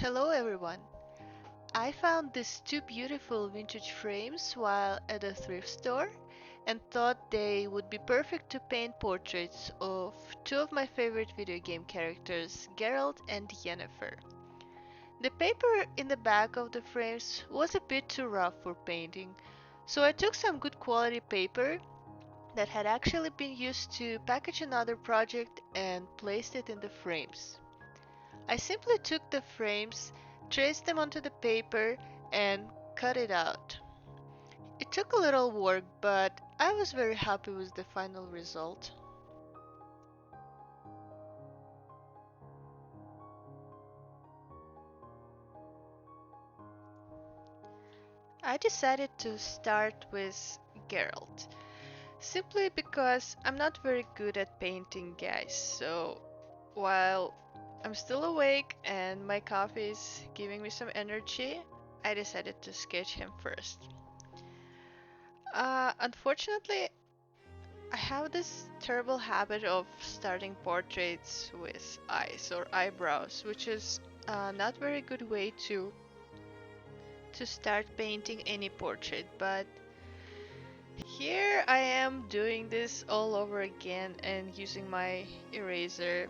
Hello everyone. I found these two beautiful vintage frames while at a thrift store and thought they would be perfect to paint portraits of two of my favorite video game characters, Geralt and Yennefer. The paper in the back of the frames was a bit too rough for painting, so I took some good quality paper that had actually been used to package another project and placed it in the frames. I simply took the frames, traced them onto the paper, and cut it out. It took a little work, but I was very happy with the final result. I decided to start with Geralt, simply because I'm not very good at painting guys, so while I'm still awake and my coffee is giving me some energy, I decided to sketch him first. Unfortunately, I have this terrible habit of starting portraits with eyes or eyebrows, which is not very good way to start painting any portrait. But here I am doing this all over again and using my eraser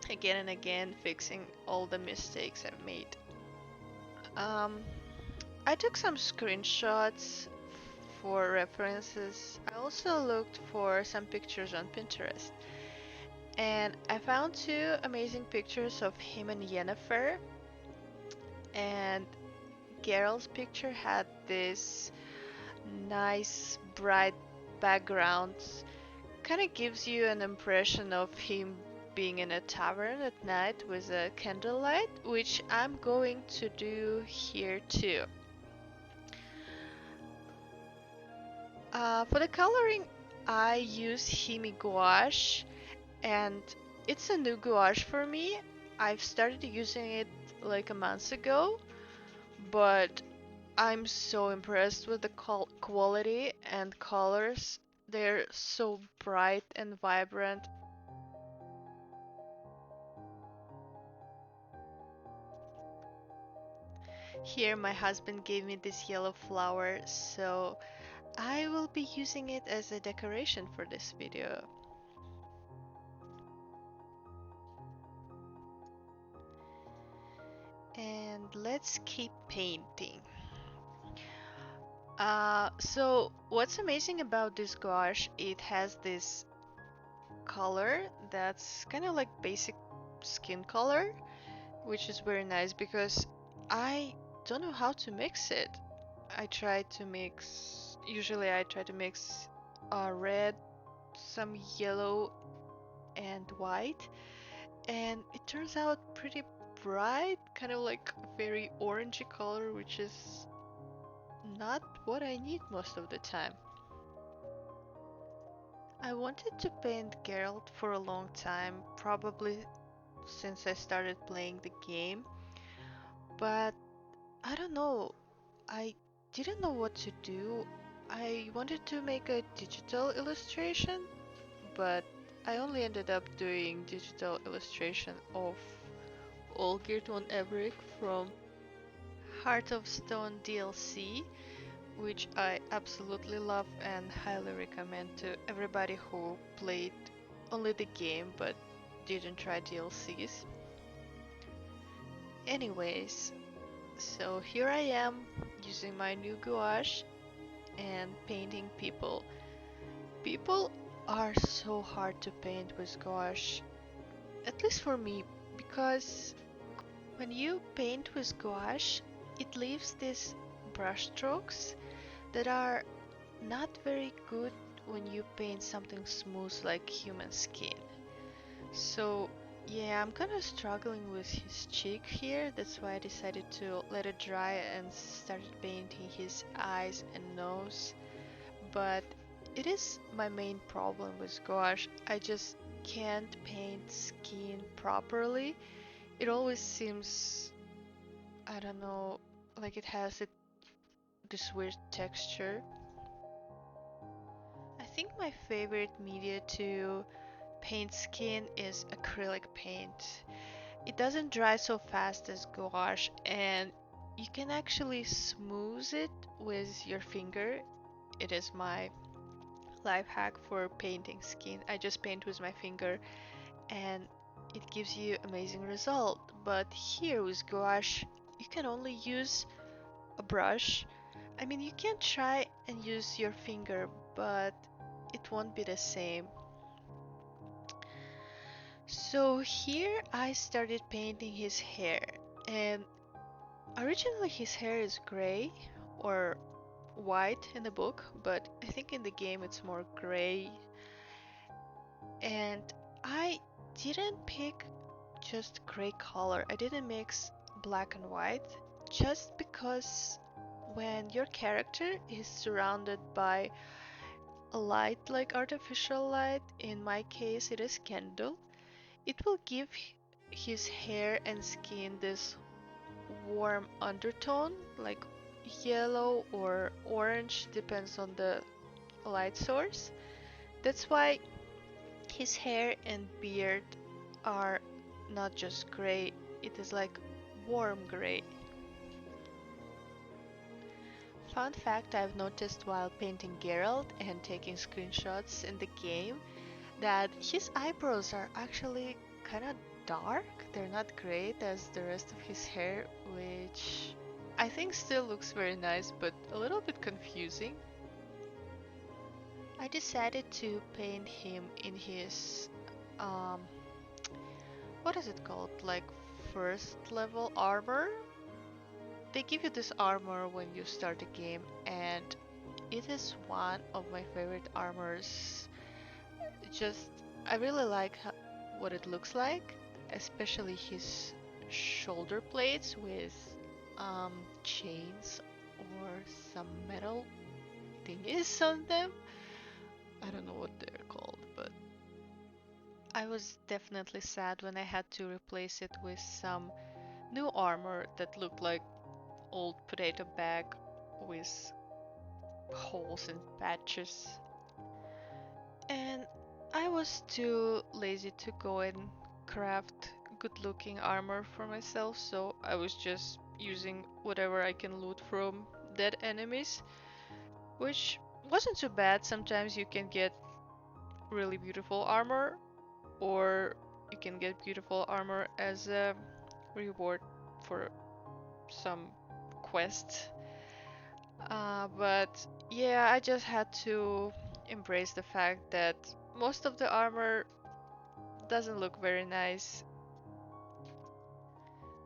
again and again, fixing all the mistakes I've made. Um, I took some screenshots for references. I also looked for some pictures on Pinterest. And I found two amazing pictures of him and Yennefer, and Geralt's picture had this nice bright background. Kind of gives you an impression of him being in a tavern at night with a candlelight, which I'm going to do here too. For the coloring, I use Himi Gouache, and it's a new gouache for me. I've started using it like a month ago, but I'm so impressed with the quality and colors. They're so bright and vibrant. Here, my husband gave me this yellow flower, so I will be using it as a decoration for this video. And let's keep painting. So what's amazing about this gouache, it has this color that's kind of like basic skin color, which is very nice because I don't know how to mix it. Usually I try to mix red, some yellow, and white, and it turns out pretty bright, kind of like very orangey color, which is not what I need most of the time. I wanted to paint Geralt for a long time, probably since I started playing the game, but I don't know. I didn't know what to do. I wanted to make a digital illustration, but I only ended up doing digital illustration of Olgierd von Everick from Heart of Stone DLC, which I absolutely love and highly recommend to everybody who played only the game but didn't try DLCs. Anyways, so here I am using my new gouache and painting people. People are so hard to paint with gouache, at least for me, because when you paint with gouache, it leaves these brush strokes that are not very good when you paint something smooth like human skin. So yeah, I'm kind of struggling with his cheek here. That's why I decided to let it dry and started painting his eyes and nose. But it is my main problem with gouache. I just can't paint skin properly. It always seems, I don't know, like it has this weird texture. I think my favorite media to paint skin is acrylic paint. it doesn't dry so fast as gouache, and you can actually smooth it with your finger. It is my life hack for painting skin. I just paint with my finger and it gives you amazing result. But here with gouache, you can only use a brush. I mean, you can try and use your finger, but it won't be the same. So here I started painting his hair, and originally his hair is gray or white in the book, but I think in the game it's more gray. And I didn't pick just gray color. I didn't mix black and white just because when your character is surrounded by a light like artificial light, in my case it is candle, it will give his hair and skin this warm undertone like yellow or orange, depends on the light source. That's why his hair and beard are not just gray, it is like warm gray. Fun fact I've noticed while painting Geralt and taking screenshots in the game that his eyebrows are actually kind of dark. They're not great as the rest of his hair, which I think still looks very nice, but a little bit confusing. I decided to paint him in his um what is it called? Like first level armor? They give you this armor when you start the game, and it is one of my favorite armors. Just, I really like what it looks like, especially his shoulder plates with chains or some metal thingies on them. I don't know what they're called, but I was definitely sad when I had to replace it with some new armor that looked like old potato bag with holes and patches. And I was too lazy to go and craft good looking armor for myself, so I was just using whatever I can loot from dead enemies, which wasn't too bad. Sometimes you can get really beautiful armor, or you can get beautiful armor as a reward for some quest. But yeah, I just had to embrace the fact that most of the armor doesn't look very nice,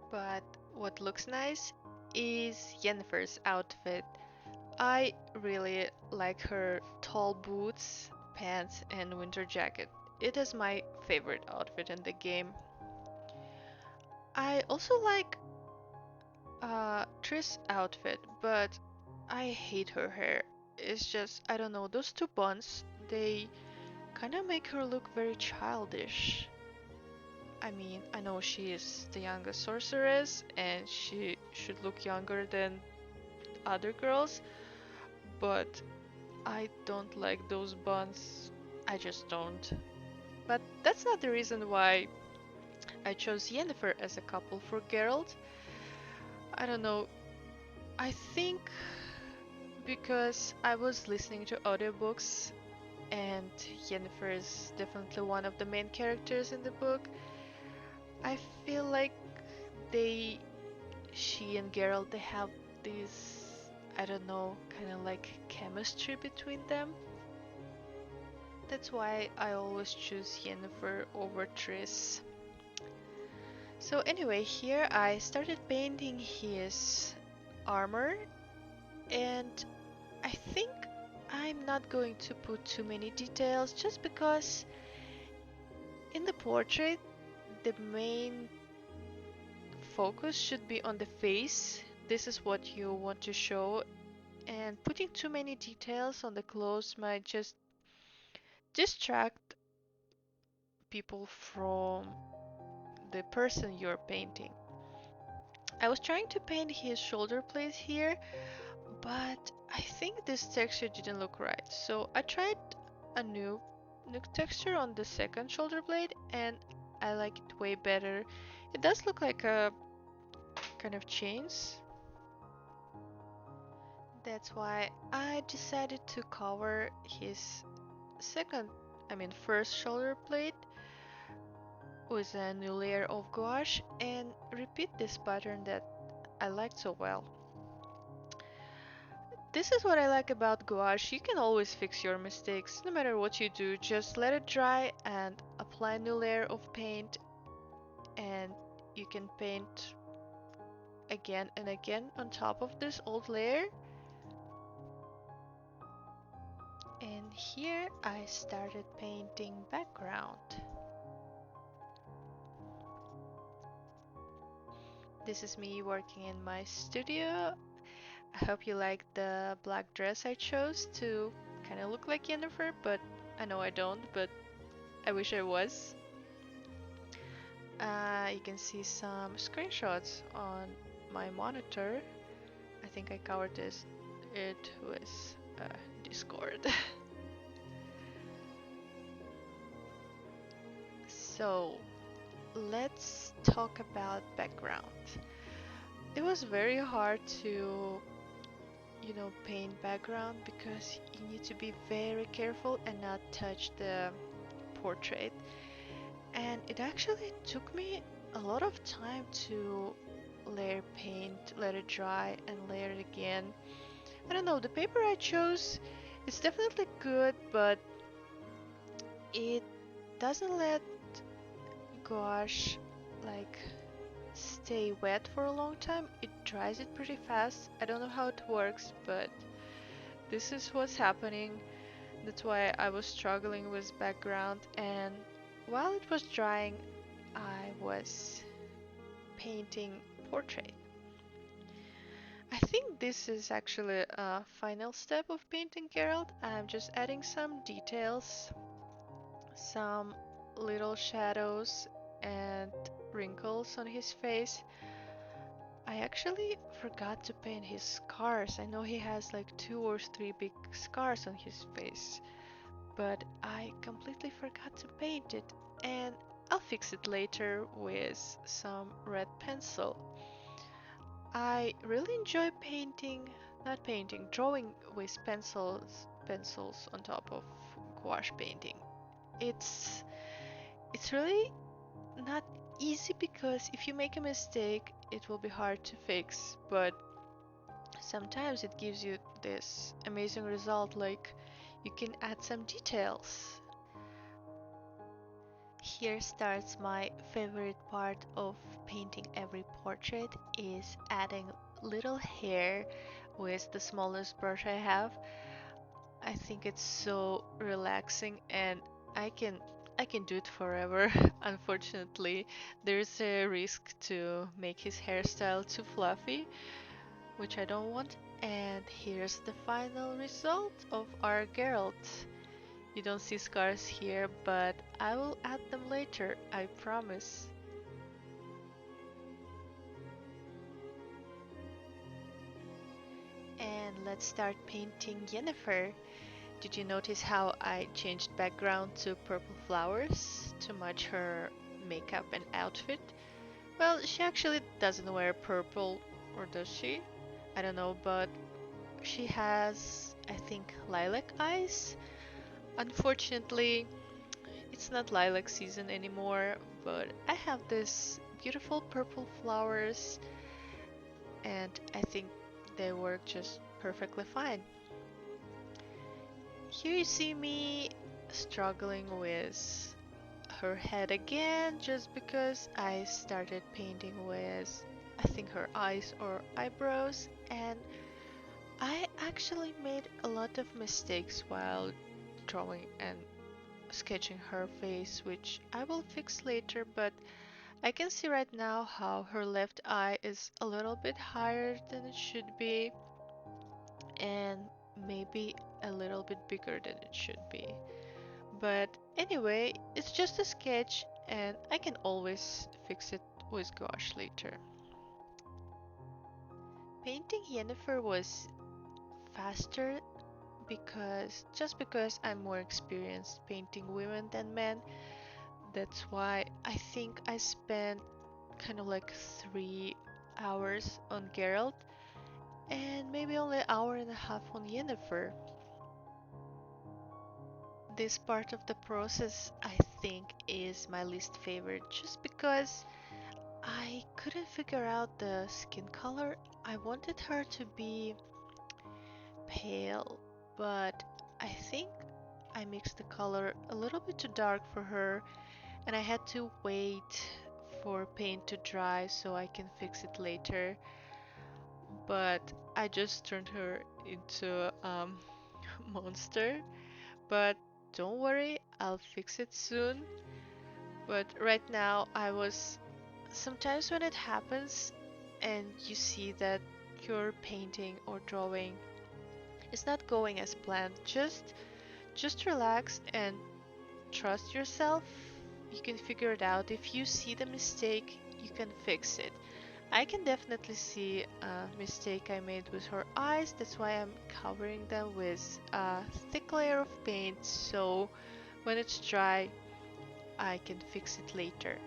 but what looks nice is Yennefer's outfit. I really like her tall boots, pants, and winter jacket. It is my favorite outfit in the game. I also like Triss' outfit, but I hate her hair. It's just, I don't know, those two buns, they kind of make her look very childish. I mean, I know she is the youngest sorceress and she should look younger than other girls, but I don't like those buns. I just don't. But that's not the reason why I chose Yennefer as a couple for Geralt. I don't know. I think because I was listening to audiobooks and Yennefer is definitely one of the main characters in the book, I feel like they she and Geralt, they have this, I don't know, kind of like chemistry between them. That's why I always choose Yennefer over Triss. So anyway, here I started painting his armor, and I think I'm not going to put too many details just because in the portrait the main focus should be on the face. This is what you want to show, and putting too many details on the clothes might just distract people from the person you're painting. I was trying to paint his shoulder blades here, but I think this texture didn't look right. So I tried a new texture on the second shoulder blade, and I like it way better. It does look like a kind of chains. That's why I decided to cover his second, first shoulder blade with a new layer of gouache and repeat this pattern that I liked so well. This is what I like about gouache. You can always fix your mistakes no matter what you do. Just let it dry and apply a new layer of paint, and you can paint again and again on top of this old layer. And here I started painting background. This is me working in my studio. I hope you like the black dress I chose to kind of look like Yennefer, but I know I don't, but I wish I was. You can see some screenshots on my monitor. I think I covered it with Discord. So, let's talk about background. It was very hard to, paint background because you need to be very careful and not touch the portrait. And it actually took me a lot of time to layer paint, let it dry, and layer it again. I don't know, the paper I chose is definitely good, but it doesn't let gouache like stay wet for a long time. It dries it pretty fast. I don't know how it works, but this is what's happening. That's why I was struggling with background, and while it was drying, I was painting portrait. I think this is actually a final step of painting Geralt. I'm just adding some details, some little shadows and wrinkles on his face. I actually forgot to paint his scars. I know he has like 2 or 3 big scars on his face, but I completely forgot to paint it, and I'll fix it later with some red pencil. I really enjoy drawing with pencils on top of gouache painting. It's it's really not easy because if you make a mistake, it will be hard to fix, but sometimes it gives you this amazing result, like you can add some details. Here starts my favorite part of painting every portrait is adding little hair with the smallest brush I have. I think it's so relaxing and I can I can do it forever. Unfortunately, there's a risk to make his hairstyle too fluffy, which I don't want. And here's the final result of our Geralt. You don't see scars here, but I will add them later, I promise. And let's start painting Yennefer. Did you notice how I changed background to purple flowers to match her makeup and outfit? Well, she actually doesn't wear purple, or does she? I don't know, but she has, I think, lilac eyes. Unfortunately, it's not lilac season anymore, but I have this beautiful purple flowers and I think they work just perfectly fine. Here you see me struggling with her head again just because I started painting with, I think, her eyes or eyebrows, and I actually made a lot of mistakes while drawing and sketching her face, which I will fix later, but I can see right now how her left eye is a little bit higher than it should be and maybe a little bit bigger than it should be. But anyway, it's just a sketch and I can always fix it with gouache later. Painting Yennefer was faster because I'm more experienced painting women than men. That's why I think I spent kind of like 3 hours on Geralt and maybe only an hour and a half on Yennefer. This part of the process I think is my least favorite just because I couldn't figure out the skin color. I wanted her to be pale, but I think I mixed the color a little bit too dark for her, and I had to wait for paint to dry so I can fix it later. But I just turned her into a monster. But don't worry, I'll fix it soon. But right now, I was sometimes when it happens and you see that your painting or drawing is not going as planned, just relax and trust yourself. You can figure it out. If you see the mistake, you can fix it. I can definitely see a mistake I made with her eyes. That's why I'm covering them with a thick layer of paint so when it's dry, I can fix it later.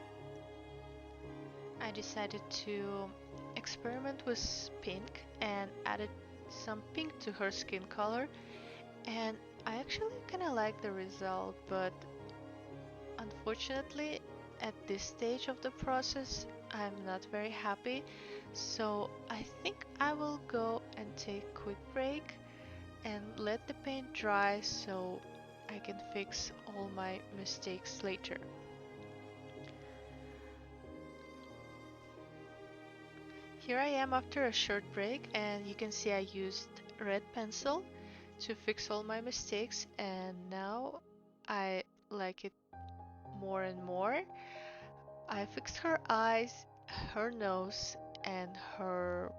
I decided to experiment with pink and added some pink to her skin color, and I actually kind of like the result, but unfortunately at this stage of the process I'm not very happy, so I think I will go and take a quick break and let the paint dry so I can fix all my mistakes later. Here I am after a short break, and you can see I used red pencil to fix all my mistakes, and now I like it more and more. I fixed her eyes, her nose, and her...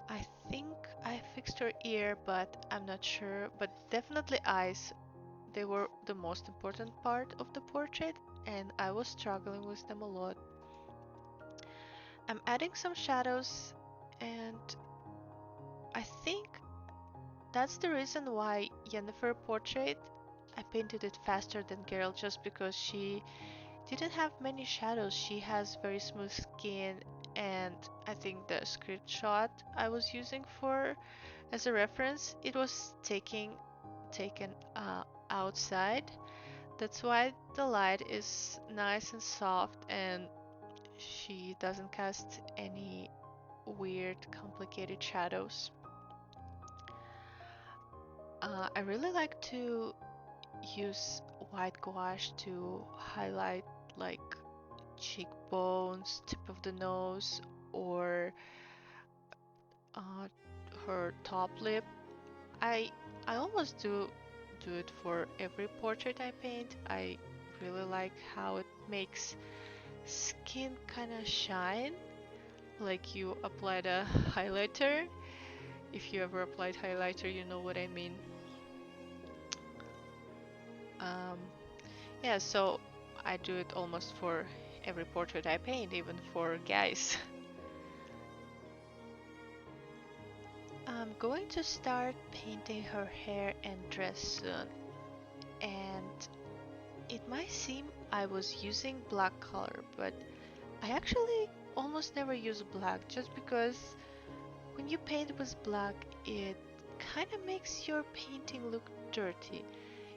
I think I fixed her ear, but I'm not sure. But definitely eyes. They were the most important part of the portrait, and I was struggling with them a lot. I'm adding some shadows, and I think that's the reason why Yennefer portrait I painted it faster than Geralt, just because she didn't have many shadows. She has very smooth skin, and I think the screenshot I was using for as a reference, it was taken outside. That's why the light is nice and soft, and she doesn't cast any weird, complicated shadows. I really like to use white gouache to highlight like cheekbones, tip of the nose, or uh, her top lip. I I almost do it for every portrait I paint. I really like how it makes skin kind of shine, like you applied a highlighter. If you ever applied highlighter, you know what I mean. Um, yeah, so I do it almost for every portrait I paint, even for guys. I'm going to start painting her hair and dress soon, and it might seem I was using black color, but I actually almost never use black just because when you paint with black, it kind of makes your painting look dirty.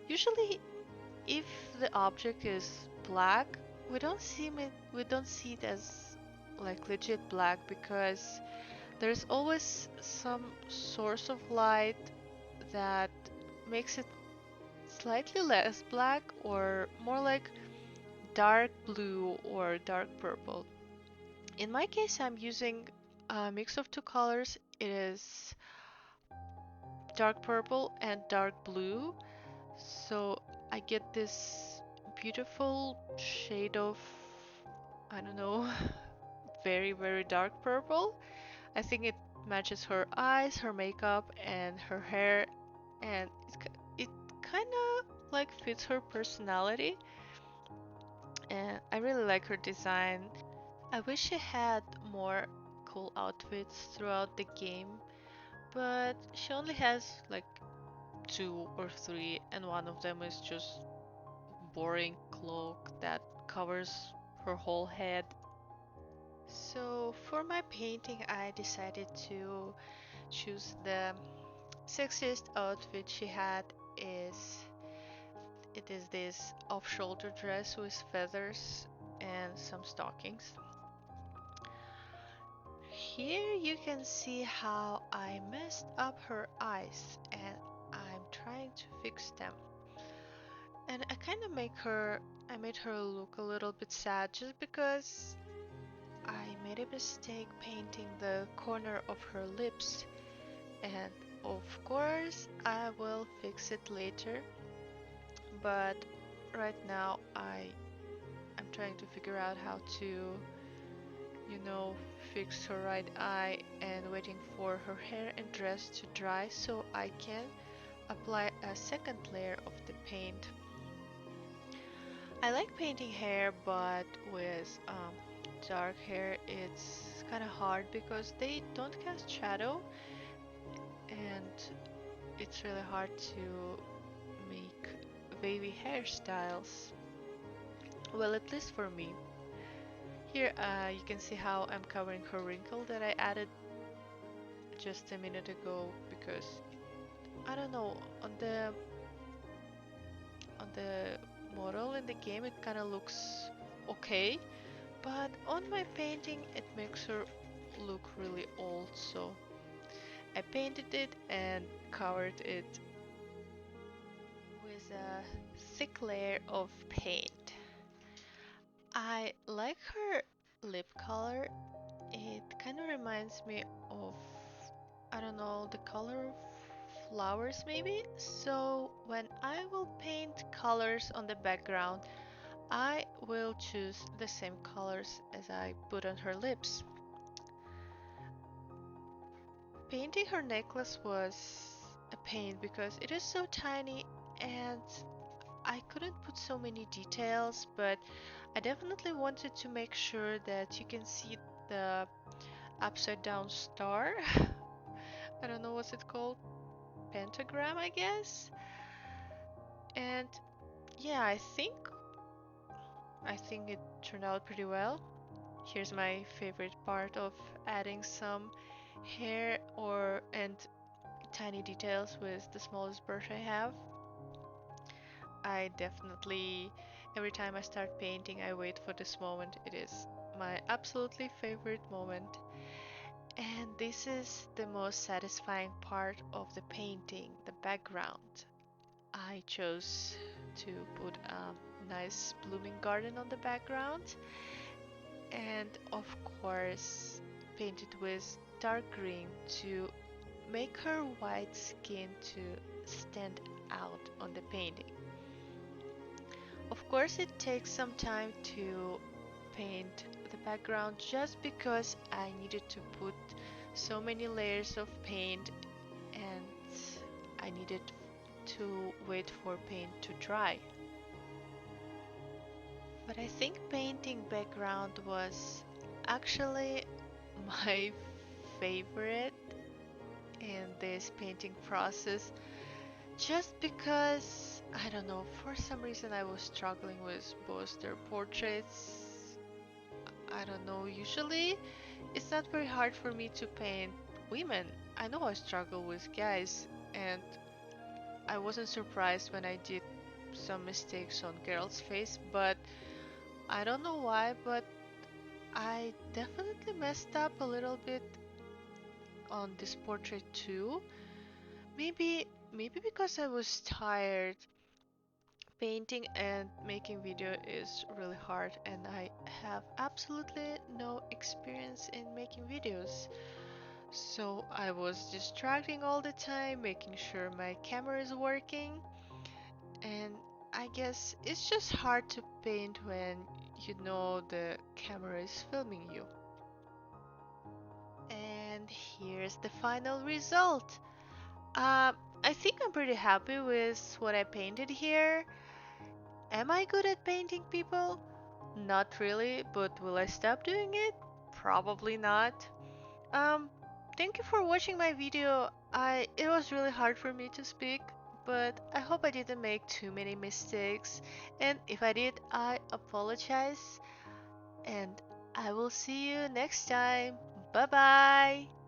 Usually, if the object is black, we don't see it as like legit black because there's always some source of light that makes it slightly less black or more like dark blue or dark purple. In my case, I'm using a mix of two colors. It is dark purple and dark blue. So I get this beautiful shade of, I don't know, very, very dark purple. I think it matches her eyes, her makeup, and her hair, and it kind of like fits her personality. And I really like her design. I wish she had more cool outfits throughout the game, but she only has like two or three, and one of them is just boring cloak that covers her whole head. So for my painting, I decided to choose the sexiest outfit she had. Is it is this off-shoulder dress with feathers and some stockings. Here you can see how I messed up her eyes and I'm trying to fix them. And I made her look a little bit sad just because I made a mistake painting the corner of her lips. And of course, I will fix it later. But right now, I'm trying to figure out how to, you know, fix her right eye and waiting for her hair and dress to dry so I can apply a second layer of the paint. I like painting hair, but with dark hair it's kind of hard because they don't cast shadow and it's really hard to make wavy hairstyles. Well, at least for me. Here you can see how I'm covering her wrinkle that I added just a minute ago because I don't know, on the model in the game it kind of looks okay, but on my painting it makes her look really old, so I painted it and covered it with a thick layer of paint. I like her lip color. It kind of reminds me of, I don't know, the color of flowers maybe. So when I will paint colors on the background, I will choose the same colors as I put on her lips. Painting her necklace was a pain because it is so tiny and I couldn't put so many details, but I definitely wanted to make sure that you can see the upside down star. I don't know what's it called, pentagram, I guess. And yeah, I think it turned out pretty well. Here's my favorite part of adding some hair or and tiny details with the smallest brush I have. I definitely, every time I start painting, I wait for this moment. It is my absolutely favorite moment. And this is the most satisfying part of the painting, the background. I chose to put a nice blooming garden on the background and of course painted with dark green to make her white skin to stand out on the painting. Of course it takes some time to paint the background just because I needed to put so many layers of paint and I needed to wait for paint to dry. But I think painting background was actually my favorite in this painting process just because I don't know, for some reason I was struggling with both their portraits. I don't know, usually it's not very hard for me to paint women. I know I struggle with guys, and I wasn't surprised when I did some mistakes on Geralt's face, but I don't know why, but I definitely messed up a little bit on this portrait too. Maybe because I was tired. Painting and making video is really hard and I have absolutely no experience in making videos. So I was distracting all the time, making sure my camera is working, and I guess it's just hard to paint when you know the camera is filming you. And here's the final result. I think I'm pretty happy with what I painted here. Am I good at painting people? Not really, but will I stop doing it? Probably not. Um, Thank you for watching my video. It was really hard for me to speak, but I hope I didn't make too many mistakes. And if I did, I apologize. And I will see you next time. Bye bye.